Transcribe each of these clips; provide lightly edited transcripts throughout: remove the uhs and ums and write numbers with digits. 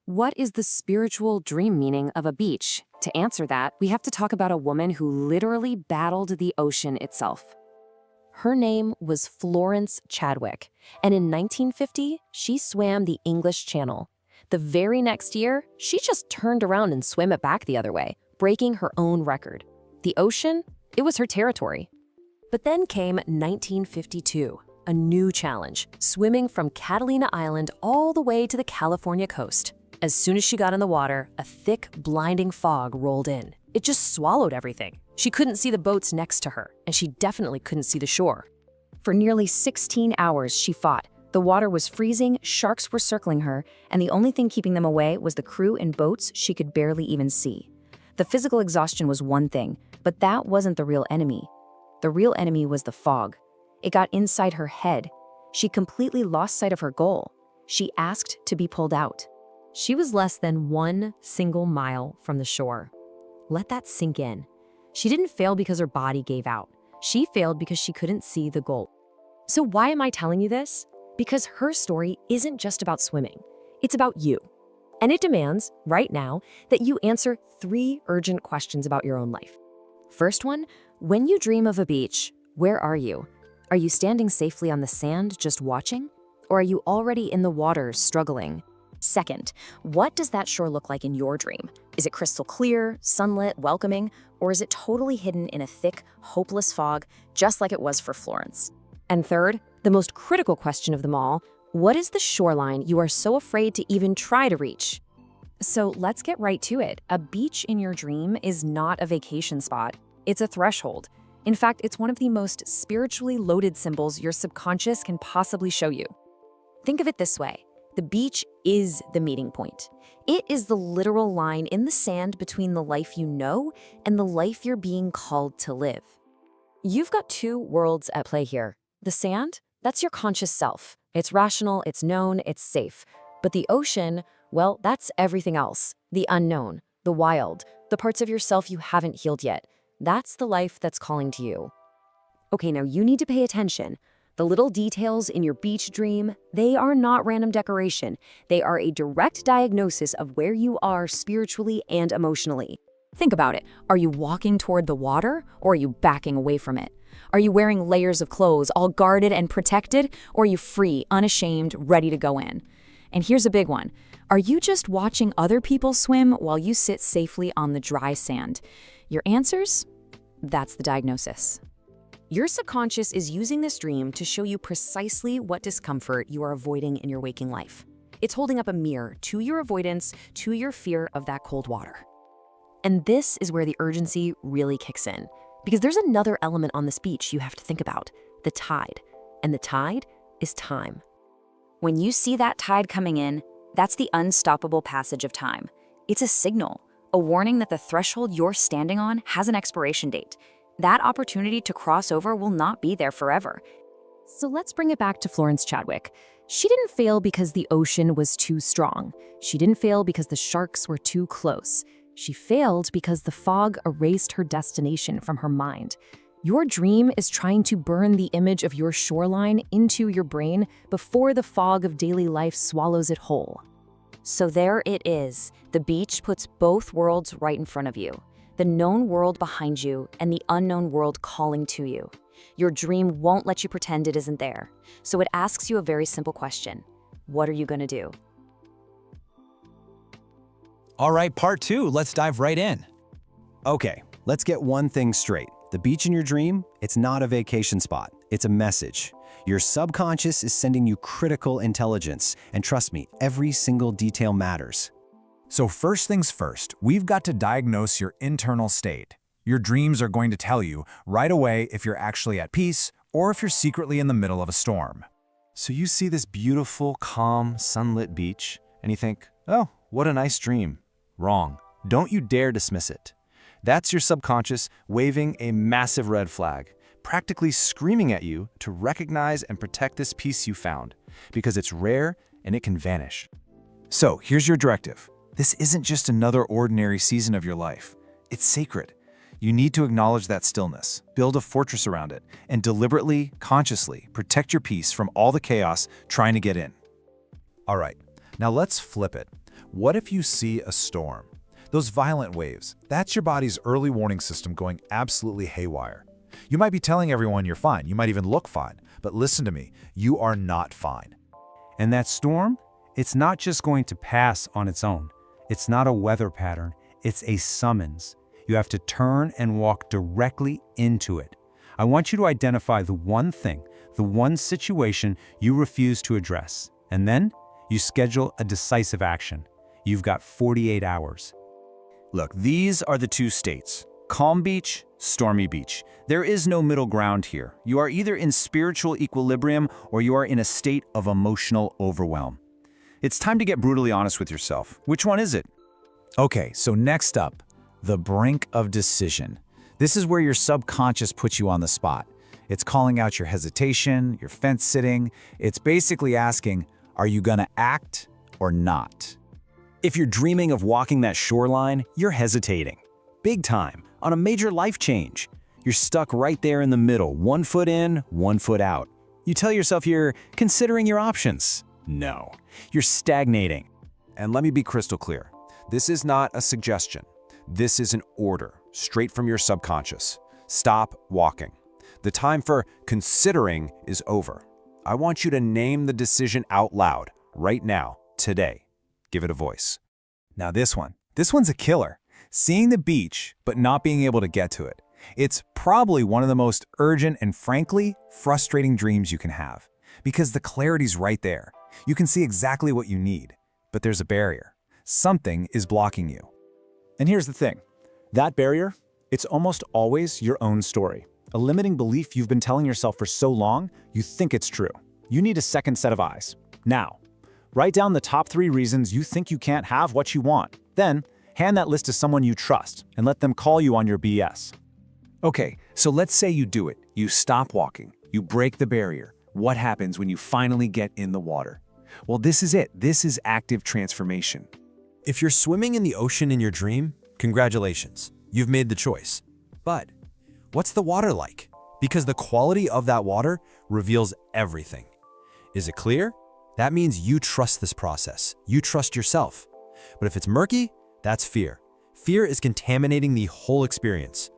What is the spiritual dream meaning of a beach? To answer that, we have to talk about a woman who literally battled the ocean itself. Her name was Florence Chadwick, and in 1950, she swam the English Channel. The very next year, she just turned around and swam it back the other way, breaking her own record. The ocean, it was her territory. But then came 1952, a new challenge, swimming from Catalina Island all the way to the California coast. As soon as she got in the water, a thick, blinding fog rolled in. It just swallowed everything. She couldn't see the boats next to her, and she definitely couldn't see the shore. For nearly 16 hours, she fought. The water was freezing, sharks were circling her, and the only thing keeping them away was the crew in boats she could barely even see. The physical exhaustion was one thing, but that wasn't the real enemy. The real enemy was the fog. It got inside her head. She completely lost sight of her goal. She asked to be pulled out. She was less than 1 single mile from the shore. Let that sink in. She didn't fail because her body gave out. She failed because she couldn't see the goal. So why am I telling you this? Because her story isn't just about swimming. It's about you. And it demands, right now, that you answer 3 urgent questions about your own life. First one, when you dream of a beach, where are you? Are you standing safely on the sand, just watching? Or are you already in the water, struggling? Second, what does that shore look like in your dream? Is it crystal clear, sunlit, welcoming, or is it totally hidden in a thick, hopeless fog, just like it was for Florence? And third, the most critical question of them all, what is the shoreline you are so afraid to even try to reach? So let's get right to it. A beach in your dream is not a vacation spot. It's a threshold. In fact, it's one of the most spiritually loaded symbols your subconscious can possibly show you. Think of it this way. The beach is the meeting point. It is the literal line in the sand between the life you know and the life you're being called to live. You've got 2 worlds at play here. The sand, that's your conscious self. It's rational, it's known, it's safe. But the ocean, well, that's everything else. The unknown, the wild, the parts of yourself you haven't healed yet. That's the life that's calling to you. Okay, now you need to pay attention. The little details in your beach dream, they are not random decoration. They are a direct diagnosis of where you are spiritually and emotionally. Think about it. Are you walking toward the water, or are you backing away from it? Are you wearing layers of clothes, all guarded and protected, or are you free, unashamed, ready to go in? And here's a big one. Are you just watching other people swim while you sit safely on the dry sand? Your answers? That's the diagnosis. Your subconscious is using this dream to show you precisely what discomfort you are avoiding in your waking life. It's holding up a mirror to your avoidance, to your fear of that cold water. And this is where the urgency really kicks in, because there's another element on this beach you have to think about, the tide. And the tide is time. When you see that tide coming in, that's the unstoppable passage of time. It's a signal, a warning that the threshold you're standing on has an expiration date. That opportunity to cross over will not be there forever. So let's bring it back to Florence Chadwick. She didn't fail because the ocean was too strong. She didn't fail because the sharks were too close. She failed because the fog erased her destination from her mind. Your dream is trying to burn the image of your shoreline into your brain before the fog of daily life swallows it whole. So there it is. The beach puts both worlds right in front of you. The known world behind you and the unknown world calling to you. Your dream won't let you pretend it isn't there. So it asks you a very simple question. What are you going to do? All right, part 2, let's dive right in. Okay, let's get one thing straight. The beach in your dream, it's not a vacation spot. It's a message. Your subconscious is sending you critical intelligence. And trust me, every single detail matters. So first things first, we've got to diagnose your internal state. Your dreams are going to tell you right away if you're actually at peace or if you're secretly in the middle of a storm. So you see this beautiful, calm, sunlit beach, and you think, oh, what a nice dream. Wrong. Don't you dare dismiss it. That's your subconscious waving a massive red flag, practically screaming at you to recognize and protect this peace you found, because it's rare and it can vanish. So here's your directive. This isn't just another ordinary season of your life. It's sacred. You need to acknowledge that stillness, build a fortress around it, and deliberately, consciously protect your peace from all the chaos trying to get in. All right, now let's flip it. What if you see a storm? Those violent waves, that's your body's early warning system going absolutely haywire. You might be telling everyone you're fine, you might even look fine, but listen to me, you are not fine. And that storm, it's not just going to pass on its own. It's not a weather pattern, it's a summons. You have to turn and walk directly into it. I want you to identify the one thing, the one situation you refuse to address, and then you schedule a decisive action. You've got 48 hours. Look, these are the two states. Calm beach, stormy beach. There is no middle ground here. You are either in spiritual equilibrium or you are in a state of emotional overwhelm. It's time to get brutally honest with yourself. Which one is it? Okay, so next up, the brink of decision. This is where your subconscious puts you on the spot. It's calling out your hesitation, your fence sitting. It's basically asking, are you gonna act or not? If you're dreaming of walking that shoreline, you're hesitating. Big time, on a major life change. You're stuck right there in the middle, 1 foot in, 1 foot out. You tell yourself you're considering your options. No, you're stagnating. And let me be crystal clear. This is not a suggestion. This is an order, straight from your subconscious. Stop walking. The time for considering is over. I want you to name the decision out loud, right now, today. Give it a voice. Now this one's a killer. Seeing the beach, but not being able to get to it. It's probably one of the most urgent and frankly, frustrating dreams you can have. Because the clarity's right there. You can see exactly what you need, but there's a barrier. Something is blocking you. And here's the thing. That barrier, it's almost always your own story. A limiting belief you've been telling yourself for so long, you think it's true. You need a second set of eyes. Now, write down the top 3 reasons you think you can't have what you want. Then, hand that list to someone you trust and let them call you on your BS. Okay, so let's say you do it. You stop walking. You break the barrier. What happens when you finally get in the water? Well, this is it. This is active transformation. If you're swimming in the ocean in your dream, congratulations. You've made the choice. But what's the water like? Because the quality of that water reveals everything. Is it clear? That means you trust this process. You trust yourself. But if it's murky, that's fear. Fear is contaminating the whole experience.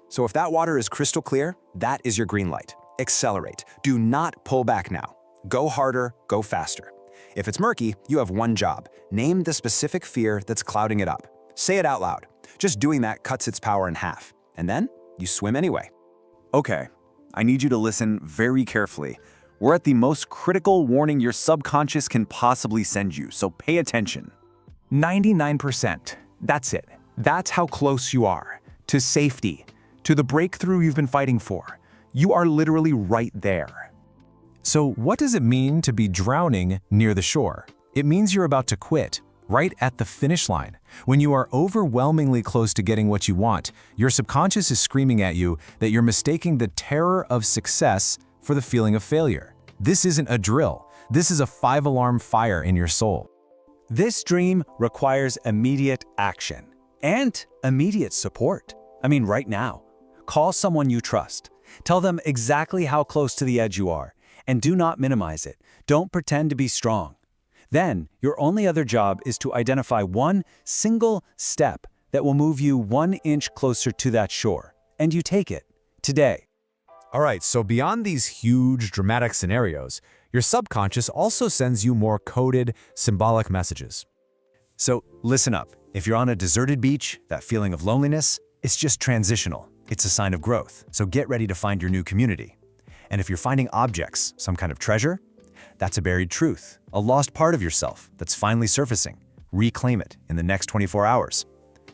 So if that water is crystal clear, that is your green light. Accelerate. Do not pull back now. Go harder, go faster. If it's murky, you have one job. Name the specific fear that's clouding it up. Say it out loud. Just doing that cuts its power in half. And then you swim anyway. Okay, I need you to listen very carefully. We're at the most critical warning your subconscious can possibly send you, so pay attention. 99%. That's it. That's how close you are. To safety. To the breakthrough you've been fighting for. You are literally right there. So what does it mean to be drowning near the shore? It means you're about to quit, right at the finish line. When you are overwhelmingly close to getting what you want, your subconscious is screaming at you that you're mistaking the terror of success for the feeling of failure. This isn't a drill. This is a 5-alarm fire in your soul. This dream requires immediate action and immediate support. I mean, right now. Call someone you trust. Tell them exactly how close to the edge you are, and do not minimize it. Don't pretend to be strong. Then, your only other job is to identify one single step that will move you 1 inch closer to that shore, and you take it today. All right, so beyond these huge, dramatic scenarios, your subconscious also sends you more coded, symbolic messages. So listen up. If you're on a deserted beach, that feeling of loneliness, it's just transitional. It's a sign of growth. So get ready to find your new community. And if you're finding objects, some kind of treasure, that's a buried truth, a lost part of yourself that's finally surfacing. Reclaim it in the next 24 hours.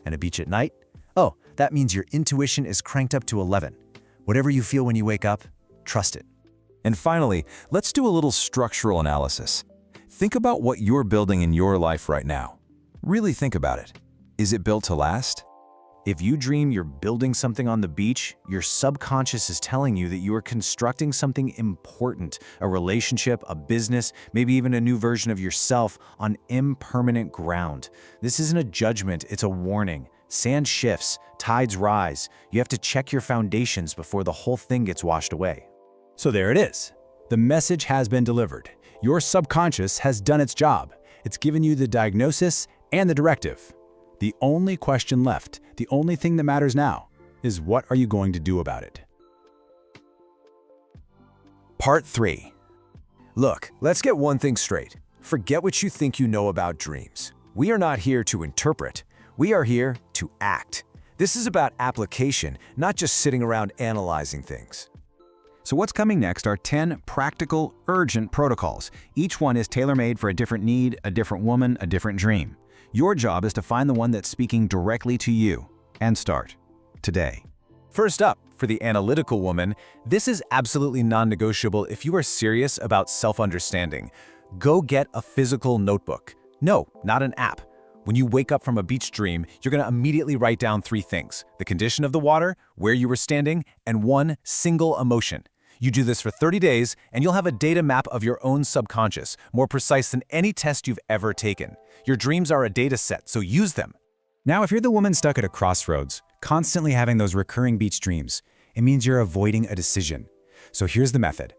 And a beach at night? Oh, that means your intuition is cranked up to 11. Whatever you feel when you wake up, trust it. And finally, let's do a little structural analysis. Think about what you're building in your life right now. Really think about it. Is it built to last? If you dream you're building something on the beach, your subconscious is telling you that you are constructing something important, a relationship, a business, maybe even a new version of yourself on impermanent ground. This isn't a judgment, it's a warning. Sand shifts, tides rise. You have to check your foundations before the whole thing gets washed away. So there it is. The message has been delivered. Your subconscious has done its job. It's given you the diagnosis and the directive. The only question left, the only thing that matters now, is what are you going to do about it? Part 3. Look, let's get one thing straight. Forget what you think you know about dreams. We are not here to interpret. We are here to act. This is about application, not just sitting around analyzing things. So what's coming next are 10 practical, urgent protocols. Each one is tailor-made for a different need, a different woman, a different dream. Your job is to find the one that's speaking directly to you and start today. First up, for the analytical woman, this is absolutely non-negotiable if you are serious about self-understanding. Go get a physical notebook. No, not an app. When you wake up from a beach dream, you're going to immediately write down 3 things: the condition of the water, where you were standing, and one single emotion. You do this for 30 days, and you'll have a data map of your own subconscious, more precise than any test you've ever taken. Your dreams are a data set, so use them. Now, if you're the woman stuck at a crossroads, constantly having those recurring beach dreams, it means you're avoiding a decision. So here's the method.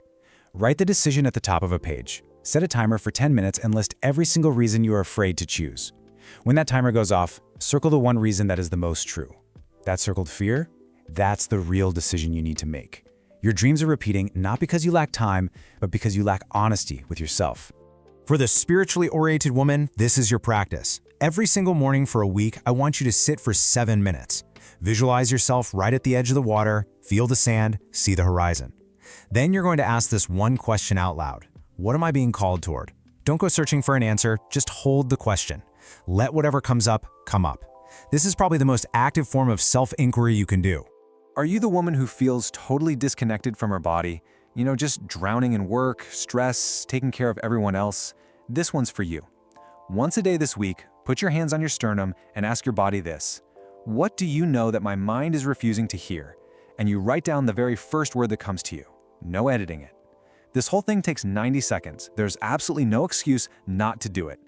Write the decision at the top of a page. Set a timer for 10 minutes and list every single reason you are afraid to choose. When that timer goes off, circle the one reason that is the most true. That circled fear? That's the real decision you need to make. Your dreams are repeating not because you lack time, but because you lack honesty with yourself. For the spiritually oriented woman, this is your practice. Every single morning for a week, I want you to sit for 7 minutes. Visualize yourself right at the edge of the water, feel the sand, see the horizon. Then you're going to ask this one question out loud. What am I being called toward? Don't go searching for an answer, just hold the question. Let whatever comes up, come up. This is probably the most active form of self-inquiry you can do. Are you the woman who feels totally disconnected from her body? Just drowning in work, stress, taking care of everyone else? This one's for you. Once a day this week, put your hands on your sternum and ask your body this: what do you know that my mind is refusing to hear? And you write down the very first word that comes to you. No editing it. This whole thing takes 90 seconds. There's absolutely no excuse not to do it.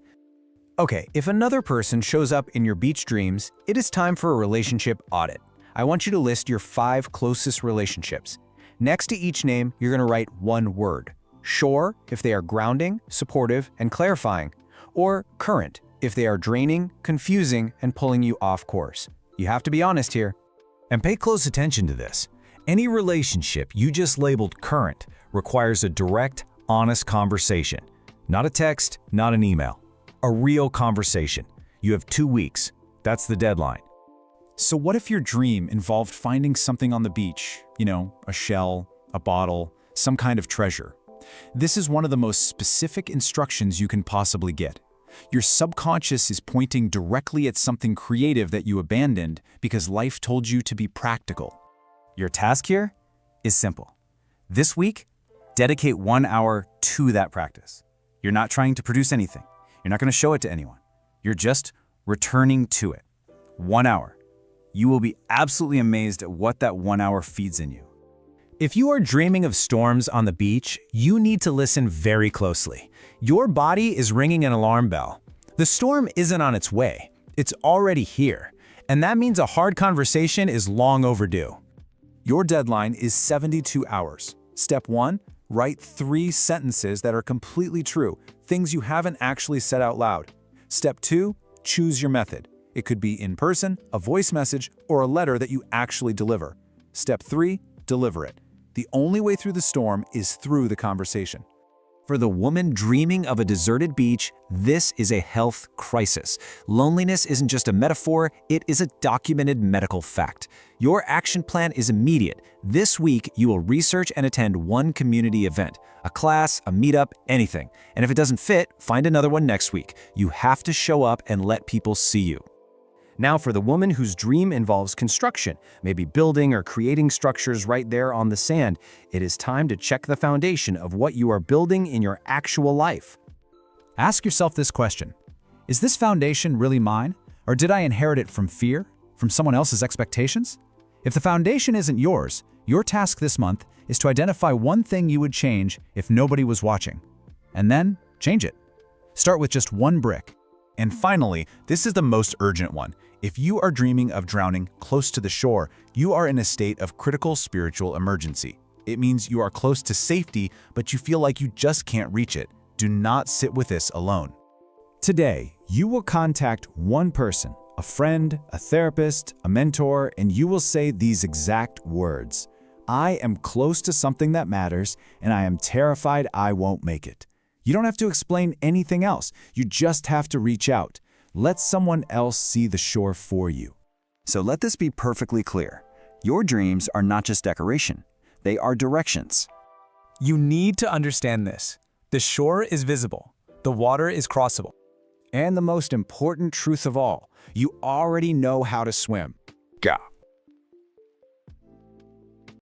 Okay, if another person shows up in your beach dreams, it is time for a relationship audit. I want you to list your 5 closest relationships. Next to each name, you're going to write one word. Shore, if they are grounding, supportive, and clarifying. Or current, if they are draining, confusing, and pulling you off course. You have to be honest here. And pay close attention to this. Any relationship you just labeled current requires a direct, honest conversation. Not a text, not an email. A real conversation. You have 2 weeks. That's the deadline. So what if your dream involved finding something on the beach? A shell, a bottle, some kind of treasure. This is one of the most specific instructions you can possibly get. Your subconscious is pointing directly at something creative that you abandoned because life told you to be practical. Your task here is simple. This week, dedicate 1 hour to that practice. You're not trying to produce anything. You're not going to show it to anyone. You're just returning to it. 1 hour. You will be absolutely amazed at what that 1 hour feeds in you. If you are dreaming of storms on the beach, you need to listen very closely. Your body is ringing an alarm bell. The storm isn't on its way. It's already here. And that means a hard conversation is long overdue. Your deadline is 72 hours. Step 1, write 3 sentences that are completely true, things you haven't actually said out loud. Step 2, choose your method. It could be in person, a voice message, or a letter that you actually deliver. Step 3, deliver it. The only way through the storm is through the conversation. For the woman dreaming of a deserted beach, this is a health crisis. Loneliness isn't just a metaphor, it is a documented medical fact. Your action plan is immediate. This week, you will research and attend one community event, a class, a meetup, anything. And if it doesn't fit, find another one next week. You have to show up and let people see you. Now for the woman whose dream involves construction, maybe building or creating structures right there on the sand, it is time to check the foundation of what you are building in your actual life. Ask yourself this question. Is this foundation really mine? Or did I inherit it from fear? From someone else's expectations? If the foundation isn't yours, your task this month is to identify one thing you would change if nobody was watching. And then change it. Start with just one brick. And finally, this is the most urgent one. If you are dreaming of drowning close to the shore, you are in a state of critical spiritual emergency. It means you are close to safety, but you feel like you just can't reach it. Do not sit with this alone. Today, you will contact one person, a friend, a therapist, a mentor, and you will say these exact words. I am close to something that matters, and I am terrified I won't make it. You don't have to explain anything else. You just have to reach out. Let someone else see the shore for you. So let this be perfectly clear. Your dreams are not just decoration. They are directions. You need to understand this. The shore is visible. The water is crossable. And the most important truth of all, you already know how to swim. Go.